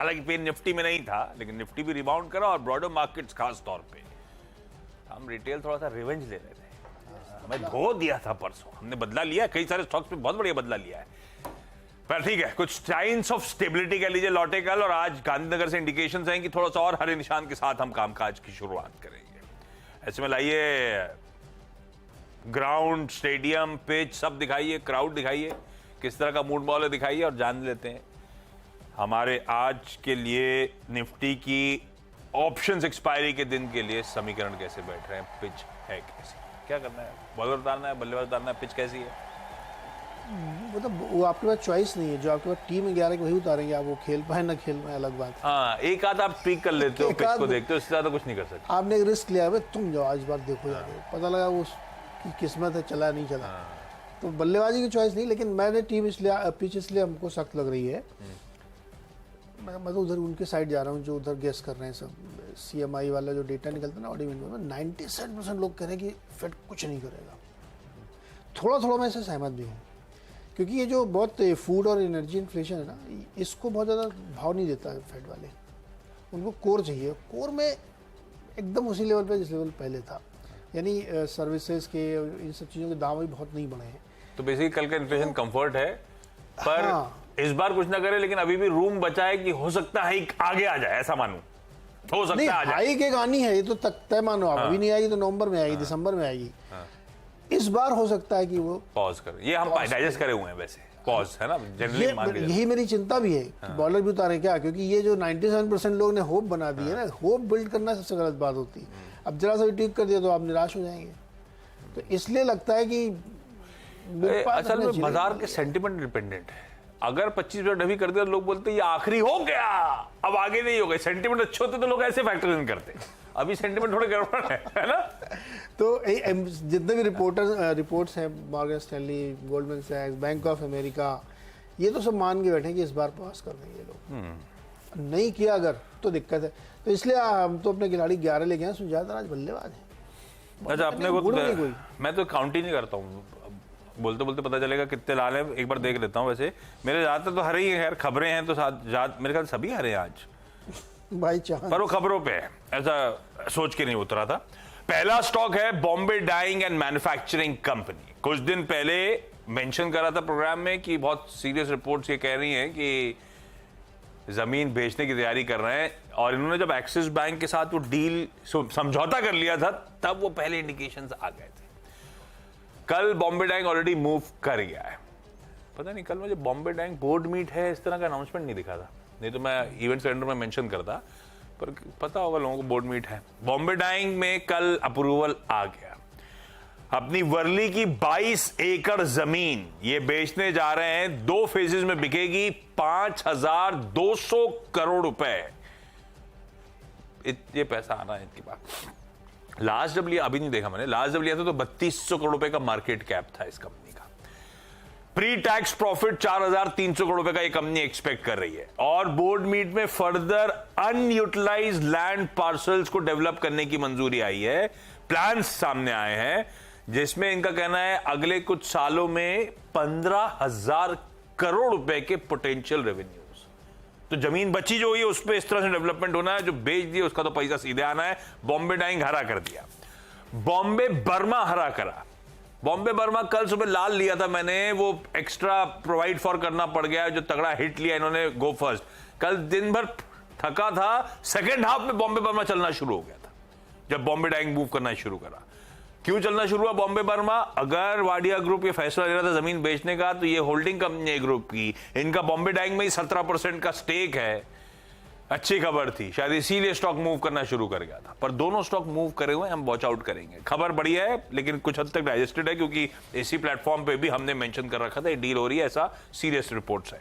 हालांकि pen Nifty में नहीं था, लेकिन निफ्टी भी रिबाउंड करा और ब्रॉडर मार्केट्स खास तौर पे हम रिटेल थोड़ा सा रिवेंज ले रहे थे। हमें धो दिया था परसों, हमने बदला लिया, कई सारे स्टॉक्स पे बहुत बढ़िया बदला लिया है। पर ठीक है, कुछ साइंस ऑफ स्टेबिलिटी कह लीजिए लौटे कल, और आज गांधीनगर से इंडिकेशंस हैं कि थोड़ा सा और हरे निशान के साथ हम कामकाज की शुरुआत करेंगे। ऐसे में लाइए ग्राउंड, स्टेडियम, पिच सब दिखाइए, क्राउड दिखाइए, किस तरह का मूड माहौल है दिखाइए, और जान लेते हैं हमारे आज के लिए निफ्टी की ऑप्शंस एक्सपायरी के दिन के लिए समीकरण कैसे बैठ रहे हैं, पिच है कैसी, क्या करना है, बॉलर उतारना है, बल्लेबाज उतारना है, पिच कैसी है। मतलब वो आपके पास चॉइस नहीं है, जो आपके पास टीम 11 की वही उतारेंगे, आप वो खेल पाए ना खेल पाए अलग बात है। हाँ, एक आध आप ट्वीक कर लेते हो, पिच को देखते हो, इससे ज्यादा कुछ नहीं कर सकते। आपने एक रिस्क लिया है, तुम जाओ आज बार देखो जाके, पता लगा वो की किस्मत है, चला नहीं चला। तो बल्लेबाजी की चॉइस नहीं, लेकिन मैंने टीम इसलिए पिच इसलिए हमको सख्त लग रही है। मैं तो उधर उनके साइड जा रहा हूँ जो उधर गेस कर रहे हैं सब। CMI वाला जो डेटा निकलता है ना ऑडी विंडो में, 97% लोग कह रहे हैं कि फेड कुछ नहीं करेगा। थोड़ा थोड़ा मैं इससे सहमत भी हूँ, क्योंकि ये जो बहुत फूड और एनर्जी इन्फ्लेशन है ना, इसको बहुत ज़्यादा भाव नहीं देता है फेड वाले। उनको कोर चाहिए, कोर में एकदम उसी लेवल पे जिस लेवल पहले था, यानी सर्विसेज के इन सब चीज़ों के दाम भी बहुत नहीं बढ़े हैं। तो बेसिकली कल का इन्फ्लेशन कंफर्ट है, पर इस बार कुछ ना करे, लेकिन अभी भी रूम बचा है कि हो सकता है आगे आ जाए, ऐसा मानूं, हो सकता है आ जाए। हाइक एक आनी है, ये तो तय मानो आप। अभी नहीं आएगी तो नवंबर में आएगी, दिसंबर में आएगी। इस बार हो सकता है कि वो पॉज कर, ये हम डाइजेस्ट करे हुए हैं वैसे, पॉज है ना जनरली मान के। यही मेरी चिंता भी है कि बॉलर भी उतारे क्या, क्योंकि ये जो 97% लोग ने होप बना दी है ना, होप बिल्ड करना सबसे गलत बात होती है। अब जरा सा भी ठीक कर दिया तो आप निराश हो जाएंगे। तो इसलिए लगता है कि असल में बाजार के सेंटिमेंट डिपेंडेंट है। अगर 25% अभी कर दिया तो लोग बोलते ये आखिरी हो गया, अब आगे नहीं होगा। सेंटिमेंट अच्छे होते तो लोग ऐसे फैक्टर इन करते, अभी सेंटिमेंट थोड़े गड़बड़ है ना। तो जितने भी रिपोर्ट्स हैं, मॉर्गन स्टैनली, गोल्डमैन सैक्स, बैंक ऑफ अमेरिका, ये तो सब मान के बैठे कि इस बार पास कर देंगे लोग। नहीं किया अगर तो दिक्कत है। तो इसलिए हम तो अपने खिलाड़ी 11 ले गए, ज्यादातर आज बल्लेबाज है। अच्छा, अपने को मैं तो काउंट ही नहीं करता हूँ, बोलते बोलते पता चलेगा कितने लाल हैं, एक बार देख लेता हूँ। वैसे मेरे ज्यादातर तो हरे ही है, खबरें हैं तो मेरे ख्याल सभी हरे हैं आज भाई चांस, पर वो खबरों पे है, ऐसा सोच के नहीं उतरा था। पहला स्टॉक है Bombay dyeing and manufacturing company. कुछ दिन पहले मेंशन करा था प्रोग्राम में कि बहुत सीरियस रिपोर्ट्स ये कह रही हैं कि जमीन बेचने की तैयारी कर रहे हैं, और इन्होंने जब एक्सिस बैंक के साथ वो डील समझौता कर लिया था, तब वो पहले इंडिकेशंस आ गए थे। कल बॉम्बे डाइंग ऑलरेडी मूव कर गया है। पता नहीं कल मुझे बॉम्बे डाइंग बोर्ड मीट है इस तरह का अनाउंसमेंट नहीं दिखा था, नहीं तो मैं इवेंट कैलेंडर में मेंशन करता, पर पता होगा लोगों को बोर्ड मीट है। बॉम्बे डाइंग में कल अप्रूवल आ गया। अपनी वर्ली की 22 एकड़ जमीन ये बेचने जा रहे हैं, 2 फेजेस में बिकेगी, 5200 करोड़ रुपए ये पैसा आना है इनके पास। लास्ट जब लिया, अभी नहीं देखा मैंने, लास्ट जब लिया था तो 3200 करोड़ रुपए का मार्केट कैप था इस कंपनी का। प्री टैक्स प्रॉफिट 4300 करोड़ रुपए का ये कंपनी एक्सपेक्ट कर रही है, और बोर्ड मीट में फर्दर अनयूटिलाइज्ड लैंड पार्सल्स को डेवलप करने की मंजूरी आई है। प्लान्स सामने आए हैं जिसमें इनका कहना है अगले कुछ सालों में 15,000 करोड़ रुपए के पोटेंशियल रेवेन्यूज। तो जमीन बची जो हुई है उस पर इस तरह से डेवलपमेंट होना है, जो बेच दिया उसका तो पैसा सीधे आना है। बॉम्बे डाइंग हरा कर दिया, बॉम्बे बर्मा हरा करा। बॉम्बे बर्मा कल सुबह लाल लिया था मैंने, वो एक्स्ट्रा प्रोवाइड फॉर करना पड़ गया, जो तगड़ा हिट लिया इन्होंने गो फर्स्ट। कल दिन भर थका था, सेकेंड हाफ में बॉम्बे बर्मा चलना शुरू हो गया था जब बॉम्बे डाइंग मूव करना शुरू करा। क्यों चलना शुरू हुआ बॉम्बे बर्मा? अगर वाडिया ग्रुप ये फैसला ले रहा था जमीन बेचने का, तो ये होल्डिंग कंपनी है ग्रुप की, इनका बॉम्बे डाइंग में ही 17% का स्टेक है। अच्छी खबर थी, शायद इसीलिए स्टॉक मूव करना शुरू कर गया था, पर दोनों स्टॉक मूव करे हुए, हम वॉच आउट करेंगे। खबर बढ़िया है, लेकिन कुछ हद तक डाइजेस्टेड है, क्योंकि इसी प्लेटफॉर्म पे भी हमने मेंशन कर रखा था ये डील हो रही है, ऐसा सीरियस रिपोर्ट्स है।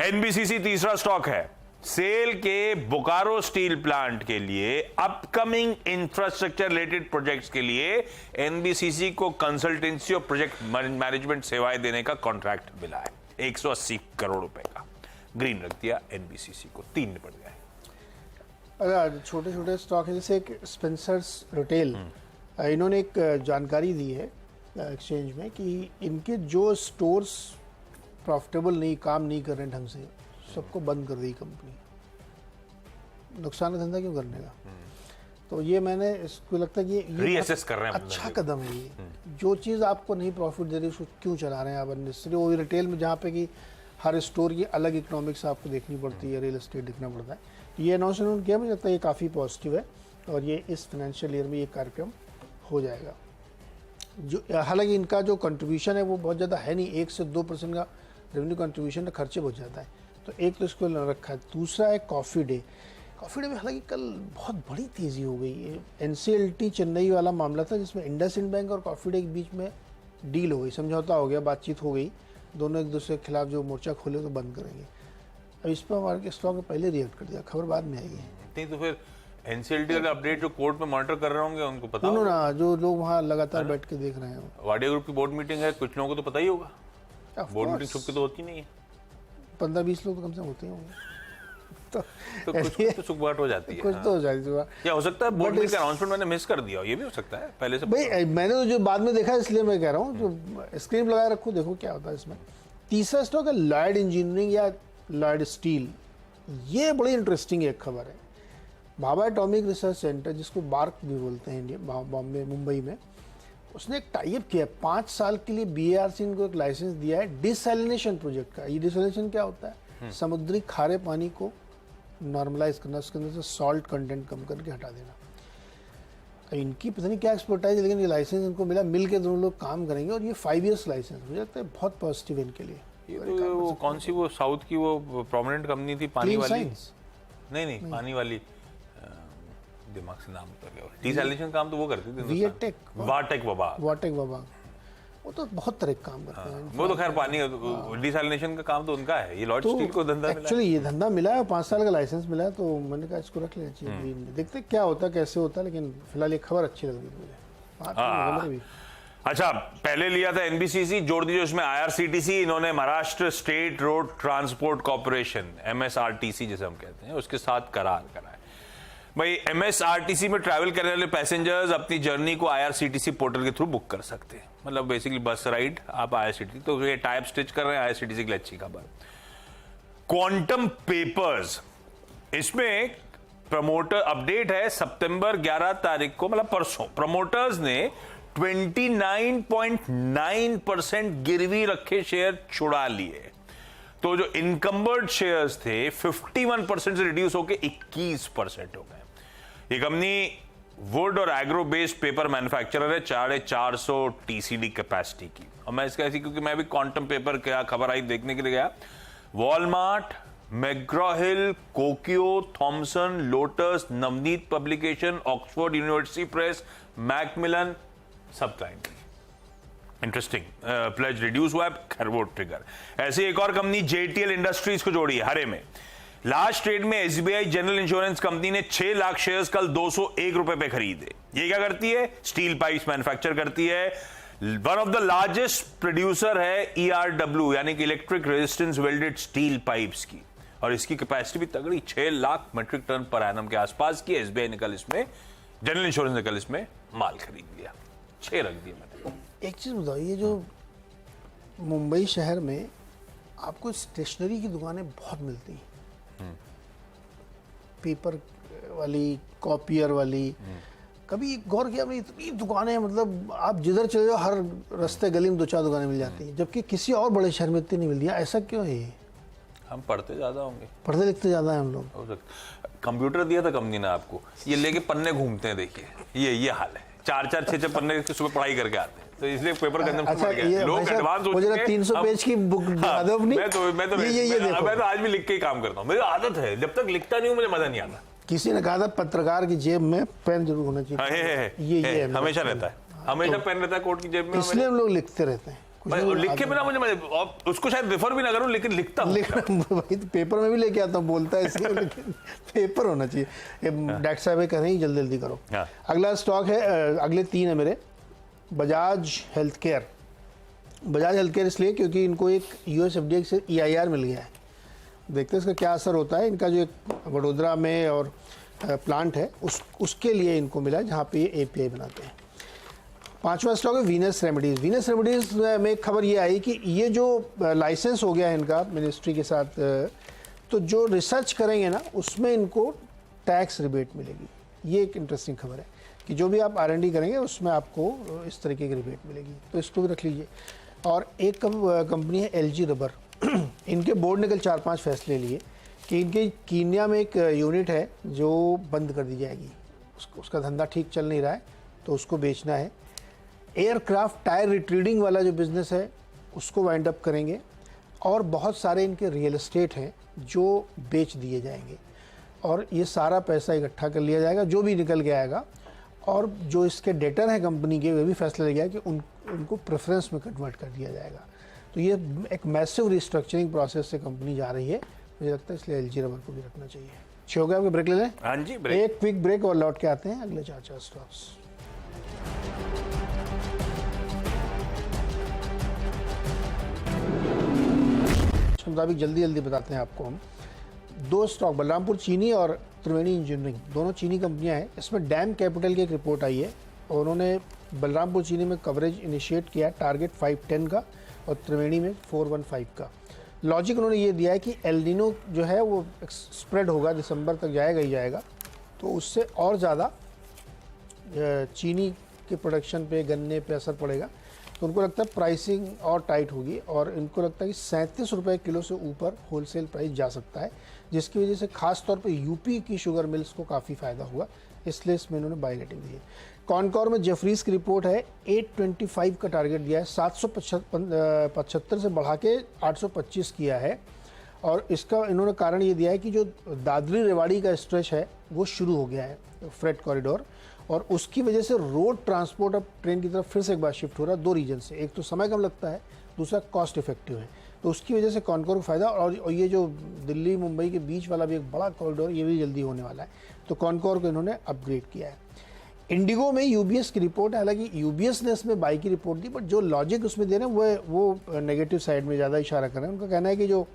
एनबीसीसी तीसरा स्टॉक है। सेल के बोकारो स्टील प्लांट के लिए अपकमिंग इंफ्रास्ट्रक्चर रिलेटेड प्रोजेक्ट्स के लिए एनबीसीसी को कंसल्टेंसी और प्रोजेक्ट मैनेजमेंट सेवाएं देने का कॉन्ट्रैक्ट मिला है, 180 करोड़ रुपए का। ग्रीन रख दिया एनबीसीसी को, 3 निपट गए। अगर छोटे छोटे स्टॉक है, जैसे एक स्पेंसर्स रिटेल, इन्होंने एक जानकारी दी है एक्सचेंज में कि इनके जो स्टोर्स प्रॉफिटेबल नहीं, काम नहीं कर रहे ढंग से, सबको बंद कर दी कंपनी। नुकसान का धंधा क्यों करने का। तो ये मैंने इसको लगता है कि ये रीअसेस कर रहे हैं अच्छा कदम है ये। जो चीज़ आपको नहीं प्रॉफिट दे रही उसको क्यों चला रहे हैं आप अननेसेसरी। वो रिटेल में जहाँ पे कि हर स्टोर की अलग इकोनॉमिक्स आपको देखनी पड़ती है, रियल एस्टेट देखना पड़ता है। ये अनाउंसमेंट किया, मुझे लगता है ये काफ़ी पॉजिटिव है और ये इस फाइनेंशियल ईयर में ये कार्यक्रम हो जाएगा। जो हालांकि इनका जो कंट्रीब्यूशन है वो बहुत ज़्यादा है नहीं, 1 से 2% का रेवेन्यू कंट्रीब्यूशन है, खर्चे बहुत ज़्यादा है। तो एक तो इसको रखा है। दूसरा है कॉफ़ी डे। कॉफ़ी डे में हालांकि कल बहुत बड़ी तेज़ी हो गई है। NCLT चेन्नई वाला मामला था जिसमें इंडसइंड बैंक और कॉफ़ी डे के बीच में डील हो गई, समझौता हो गया, बातचीत हो गई। दोनों एक दूसरे के खिलाफ जो मोर्चा खोले तो बंद करेंगे। अब इस पर हमारे स्टॉक ने पहले रिएक्ट कर दिया, खबर बाद में आई है। नहीं तो फिर NCLT का अपडेट जो कोर्ट में मॉनिटर कर रहे होंगे उनको पता होगा ना, जो लोग वहाँ लगातार बैठ के देख रहे हैं। वाडिया ग्रुप की बोर्ड मीटिंग है, कुछ लोगों को तो पता ही होगा। बोर्ड मीटिंग छुप के तो होती नहीं है। 15-20 लोग तो कम से कम होते ही होंगे। तो कुछ तो सुखबाट हो जाती है। कुछ तो हो जाती है। क्या हो सकता है बोर्ड मीटिंग का अनाउंसमेंट मैंने मिस कर दिया, ये भी हो सकता है पहले से। भाई मैंने तो जो बाद में देखा इसलिए मैं कह रहा हूँ, जो स्क्रीन लगाए रखो, देखो क्या होता है इसमें। तीसरा स्टॉक है लॉयड इंजीनियरिंग या लॉयड स्टील। ये बड़ी इंटरेस्टिंग एक खबर है। भाभा एटॉमिक रिसर्च सेंटर, जिसको बार्क भी बोलते हैं इंडिया, बॉम्बे मुंबई में, उसने एक टाइप किया 5 साल के लिए। BARC इनको एक लाइसेंस दिया है डिसैलिनेशन प्रोजेक्ट का। ये डिसैलिनेशन क्या होता है? समुद्री खारे पानी को नॉर्मलाइज करना, उसके अंदर से सॉल्ट कंटेंट कम करके हटा देना। इनकी पता नहीं क्या एक्सपर्टाइज है, लेकिन ये लाइसेंस इनको मिला, मिल के दोनों लोग काम करेंगे और ये 5 ईयर्स लाइसेंस, मुझे लगता है बहुत पॉजिटिव इनके लिए। ये तो वो कौन सी वो साउथ की वो प्रोमिनेंट कंपनी थी पानी क्लीन वाली? साइंस? नहीं पानी वाली, दिमाग से नाम तो गया। डिसैलिनेशन काम तो वो करती थी वाटेक बाबा। वो तो बहुत तरह का काम करते हैं। वो तो खैर पानी डिसैलिनेशन का काम तो उनका है। ये लॉयड स्टील को धंधा मिला। एक्चुअली ये धंधा मिला है, 5 साल का लाइसेंस मिला है, तो मैंने कहा इसको रख लेना चाहिए। देखते क्या होता है, कैसे होता है, लेकिन फिलहाल ये खबर अच्छी लग रही मुझे। अच्छा, पहले लिया था NBCC, जोड़ दीजिए उसमें IRCTC। इन्होंने Maharashtra state road transport corporation, MSRTC जिसे हम कहते हैं, उसके साथ करार करा है। भाई MSRTC में ट्रैवल करने वाले पैसेंजर्स अपनी जर्नी को IRCTC पोर्टल के थ्रू बुक कर सकते हैं। मतलब बेसिकली बस राइड आप IRCTC, तो ये टाइप स्टिच कर रहे हैं IRCTC के लिए अच्छी खबर। क्वांटम पेपर्स, इसमें प्रमोटर अपडेट है सितंबर 11 तारीख को, मतलब परसों, प्रमोटर्स ने 29.9% गिरवी रखे शेयर छुड़ा लिए। तो जो इनकम्बर्ड शेयर्स थे 51% से रिड्यूस होकर 21% हो गए। ये कंपनी वुड और एग्रो बेस्ड पेपर मैन्युफैक्चरर है, 450 TCD कैपेसिटी की। और मैं इसका ऐसी, क्योंकि मैं भी क्वांटम पेपर क्या खबर आई देखने के लिए गया। वॉलमार्ट, मैग्रा-हिल, कोकियो, Thomson, Lotus, Navneet publication, Oxford University Press, Macmillan, सब क्लाइंट। इंटरेस्टिंग। प्लेज रिड्यूस हुआ है, खैर वो ट्रिगर। ऐसी एक और कंपनी JTL इंडस्ट्रीज को जोड़ी है हरे में। लास्ट ट्रेड में SBI जनरल इंश्योरेंस कंपनी ने 6 लाख शेयर्स कल 201 रुपए पे खरीदे। ये क्या करती है? स्टील पाइप्स मैन्युफैक्चर करती है। One of the largest producer है ERW, यानी कि electric resistance welded steel pipes की, और इसकी कैपेसिटी भी तगड़ी 6 lakh metric tonne per annum के आसपास की। SBI ने कल इसमें, जनरल इंश्योरेंस ने कल इसमें माल खरीद लिया, 6 रख दिए। मैंने एक चीज बताइए, जो मुंबई शहर में आपको स्टेशनरी की दुकानें बहुत मिलती हैं, पेपर वाली, कॉपियर वाली, कभी गौर किया आपने? इतनी दुकानें, मतलब आप जिधर चले जाओ हर रास्ते गली में 2-4 दुकानें मिल जाती हैं, जबकि किसी और बड़े शहर में इतनी नहीं मिलती। ऐसा क्यों है? हम पढ़ते ज्यादा होंगे, पढ़ते लिखते ज्यादा है हम लोग। हो सकता। कंप्यूटर दिया था कंपनी ने आपको, ये लेके पन्ने घूमते हैं, देखिए ये हाल है। 4-4, 6-6 पन्ने सुबह पढ़ाई करके आते हैं, तो इसलिए पेपर कंजम्पशन बढ़ गया। लोग एडवांस हो चुके हैं। 300 पेज की बुक दिखा दो अपनी। मैं तो आज भी लिख के ही काम करता हूँ, मेरी आदत है। जब तक लिखता नहीं हूँ मुझे मजा नहीं आता। किसी ने कहा था पत्रकार की जेब में पेन जरूर होना चाहिए। ये हमेशा रहता है, हमेशा पेन रहता है कोट की जेब में, इसलिए हम लोग लिखते रहते हैं। लिख के बिना मुझे उसको शायद रेफर भी ना करूं, लेकिन लिखता हूं। वही तो पेपर में भी लेके आता हूँ, बोलता है इसलिए, लेकिन पेपर होना चाहिए। डॉक्टर साहब कह रहे हैं जल्दी जल्दी करो। अगला स्टॉक है, अगले 3 है मेरे, Bajaj health care. Bajaj health care इसलिए क्योंकि इनको एक US FDA से EIR मिल गया है। देखते हैं इसका क्या असर होता है। इनका जो एक वडोदरा में और प्लांट है उसके लिए इनको मिला है, जहाँ पे ये API बनाते हैं। 5वां स्टॉक है वीनस रेमेडीज। वीनस रेमेडीज में एक खबर ये आई कि ये जो लाइसेंस हो गया है इनका मिनिस्ट्री के साथ, तो जो रिसर्च करेंगे ना उसमें इनको टैक्स रिबेट मिलेगी। ये एक इंटरेस्टिंग खबर है कि जो भी आप R&D करेंगे उसमें आपको इस तरीके की रिबेट मिलेगी, तो इसको भी रख लीजिए। और एक कंपनी है LG रबर। इनके बोर्ड ने कल 4-5 फैसले लिए कि इनके कीनिया में एक यूनिट है जो बंद कर दी जाएगी, उसका धंधा ठीक चल नहीं रहा है तो उसको बेचना है। एयरक्राफ्ट टायर रिट्रीडिंग वाला जो बिज़नेस है उसको वाइंड अप करेंगे, और बहुत सारे इनके रियल एस्टेट हैं जो बेच दिए जाएंगे, और ये सारा पैसा इकट्ठा कर लिया जाएगा जो भी निकल के आएगा। और जो इसके डेटर हैं कंपनी के, वे भी फैसला लिया गया कि उनको प्रेफरेंस में कन्वर्ट कर दिया जाएगा। तो ये एक मैसिव रिस्ट्रक्चरिंग प्रोसेस से कंपनी जा रही है, मुझे लगता है, इसलिए LG रबर को भी रखना चाहिए। अच्छे हो गया, आपके ब्रेक ले लें? हाँ जी, ब्रेक। एक क्विक ब्रेक और लौट के आते हैं अगले 4 स्टॉक्स। मुताबिक जल्दी बताते हैं आपको हम। 2 स्टॉक, बलरामपुर चीनी और त्रिवेणी इंजीनियरिंग, दोनों चीनी कंपनियां हैं। इसमें डैम कैपिटल की एक रिपोर्ट आई है और उन्होंने बलरामपुर चीनी में कवरेज इनिशिएट किया, टारगेट 510 का, और त्रिवेणी में 415 का। लॉजिक उन्होंने ये दिया है कि एल नीनो जो है वो स्प्रेड होगा, दिसंबर तक जाएगा ही जाएगा, तो उससे और ज़्यादा चीनी के प्रोडक्शन पे, गन्ने पे असर पड़ेगा। तो उनको लगता है प्राइसिंग और टाइट होगी, और इनको लगता है कि 37 रुपये किलो से ऊपर होलसेल प्राइस जा सकता है, जिसकी वजह से खास तौर पे यूपी की शुगर मिल्स को काफ़ी फ़ायदा हुआ, इसलिए इसमें इन्होंने बाय रेटिंग दी है। कॉनकॉर में जेफरीज की रिपोर्ट है, 825 का टारगेट दिया है, 775 से बढ़ा के 825 किया है, और इसका इन्होंने कारण ये दिया है कि जो दादरी रेवाड़ी का स्ट्रेच है वो शुरू हो गया है, फ्रेट कॉरिडोर, और उसकी वजह से रोड ट्रांसपोर्ट अब ट्रेन की तरफ फिर से एक बार शिफ्ट हो रहा है, 2 रीजन से। एक तो समय कम लगता है, दूसरा कॉस्ट इफेक्टिव है, तो उसकी वजह से कॉनकोर को फायदा। और ये जो दिल्ली मुंबई के बीच वाला भी एक बड़ा कॉरिडोर, ये भी जल्दी होने वाला है, तो कॉनकोर को इन्होंने अपग्रेड किया है। इंडिगो में यूबीएस की रिपोर्ट है, हालांकि यूबीएस ने इसमें बाई की रिपोर्ट दी, बट जो लॉजिक उसमें दे रहे हैं वो नेगेटिव साइड में ज़्यादा इशारा कर रहे हैं। उनका कहना है कि जो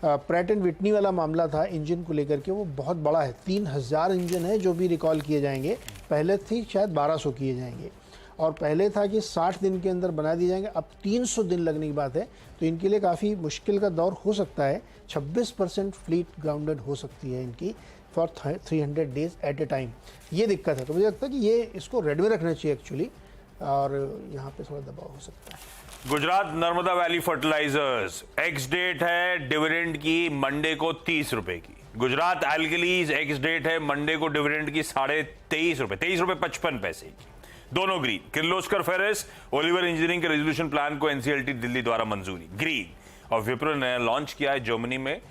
प्रैट एंड विटनी वाला मामला था इंजन को लेकर के, वो बहुत बड़ा है, 3000 इंजन है जो भी रिकॉल किए जाएंगे, पहले थी शायद 1200 किए जाएंगे, और पहले था कि 60 दिन के अंदर बना दिए जाएंगे, अब 300 दिन लगने की बात है, तो इनके लिए काफ़ी मुश्किल का दौर हो सकता है। 26% फ्लीट ग्राउंडेड हो सकती है इनकी for 300 days at A time, ये दिक्कत है। तो मुझे लगता है कि ये इसको रेड में रखना चाहिए एक्चुअली, और यहाँ पे थोड़ा दबाव हो सकता है। Gujarat Narmada valley fertilisers, ex date है डिविडेंड की मंडे को 30 रुपए की। गुजरात एल्कलीज, एक्स डेट है मंडे को डिविडेंड की 23.5 रुपए, 23 रुपए 55 पैसे की, दोनों green. Kirloskar ferrous, Oliver engineering के रेजोल्यूशन प्लान को एनसीएलटी दिल्ली द्वारा मंजूरी, ग्रीन। और विप्रो ने लॉन्च किया है जर्मनी में,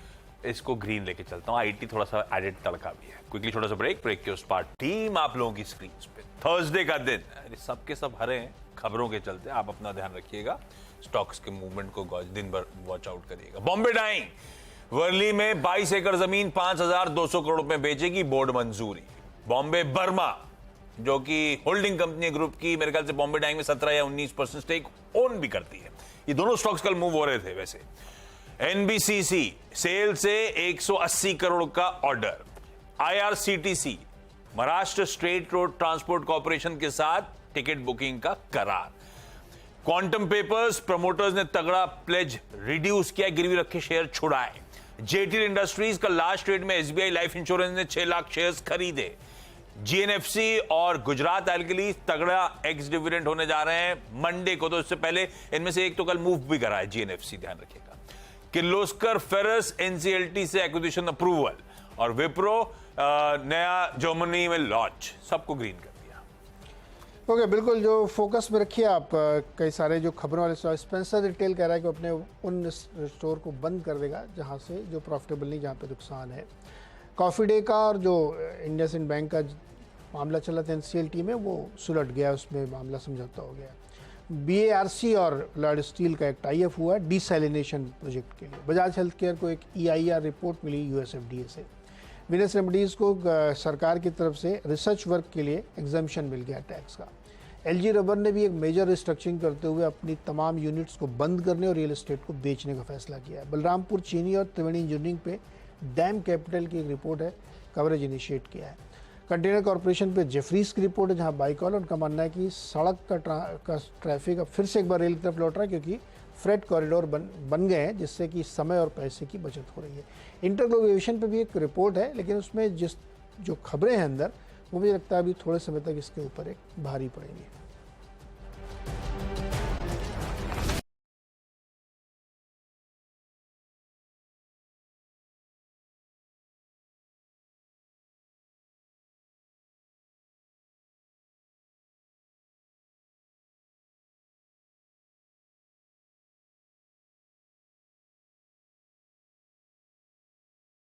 इसको ग्रीन लेके चलता हूं। आईटी थोड़ा सा एडेड तड़का भी है। क्विकली छोटा सा ब्रेक के उस पार टीम आप लोगों की स्क्रीन पे। थर्सडे का दिन, सबके सब हरे हैं खबरों के चलते, आप अपना ध्यान रखिएगा, स्टॉक्स के मूवमेंट को दिन भर वॉच आउट करिएगा। बॉम्बे डाइंग वर्ली में 22 एकड़ जमीन 5200 करोड़ में बेचेगी, बोर्ड मंजूरी। बॉम्बे बर्मा, जो कि होल्डिंग कंपनी ग्रुप की, मेरे ख्याल से बॉम्बे डाइंग में 17 या 19% स्टेक ओन भी करती है। ये दोनों स्टॉक्स कल मूव हो रहे थे। वैसे एनबीसीसी सेल से 180 करोड़ का order. IRCTC, Maharashtra state road transport corporation के साथ टिकट बुकिंग का करार। क्वांटम पेपर्स, प्रमोटर्स ने तगड़ा प्लेज रिड्यूस किया, गिरवी रखे शेयर छुड़ाए। जेटी इंडस्ट्रीज का लास्ट ट्रेड में एसबीआई लाइफ इंश्योरेंस ने 6 लाख शेयर्स खरीदे। जीएनएफसी और गुजरात एल्कली तगड़ा एक्स डिविडेंड होने जा रहे हैं मंडे को, तो इससे पहले इनमें से एक तो कल मूव भी करा है जीएनएफसी, ध्यान रखिएगा। किर्लोस्कर फेरस एनसीएलटी से एक्विजिशन अप्रूवल, और विप्रो नया जर्मनी में लॉन्च, सबको ग्रीन कर दिया। ओके, बिल्कुल जो फोकस में रखिए आप। कई सारे जो खबरों वाले, स्पेंसर रिटेल कह रहा है कि अपने उन स्टोर को बंद कर देगा जहां से जो प्रॉफिटेबल नहीं, जहां पे नुकसान है। कॉफी डे का और जो इंडसइंड बैंक का मामला चला था एनसीएलटी में, वो सुलट गया, उसमें मामला समझौता हो गया। बीएआरसी और लॉयड स्टील का एक टाई अप हुआ डिसैलिनेशन प्रोजेक्ट के लिए। बजाज हेल्थ केयर को एक EIR रिपोर्ट मिली यूएसएफडीए से। विनस रेमडीज को सरकार की तरफ से रिसर्च वर्क के लिए एग्जामिशन मिल गया टैक्स का। LG रबर ने भी एक मेजर रिस्ट्रक्चरिंग करते हुए अपनी तमाम यूनिट्स को बंद करने और रियल एस्टेट को बेचने का फैसला किया है। बलरामपुर चीनी और त्रिवेणी इंजीनियरिंग पे डैम कैपिटल की एक रिपोर्ट है, कवरेज इनिशिएट किया है। कंटेनर कॉर्पोरेशन पे जेफरीज की रिपोर्ट है, जहां बाइकॉल, उनका मानना है कि सड़क का ट्रैफिक अब फिर से एक बार रेल की तरफ लौट रहा है, क्योंकि फ्रेट कॉरिडोर बन गए हैं, जिससे कि समय और पैसे की बचत हो रही है। इंटरग्लोब एविएशन पे भी एक रिपोर्ट है, लेकिन उसमें जिस जो खबरें हैं अंदर, वो मुझे लगता है अभी थोड़े समय तक इसके ऊपर एक भारी पड़ेंगी।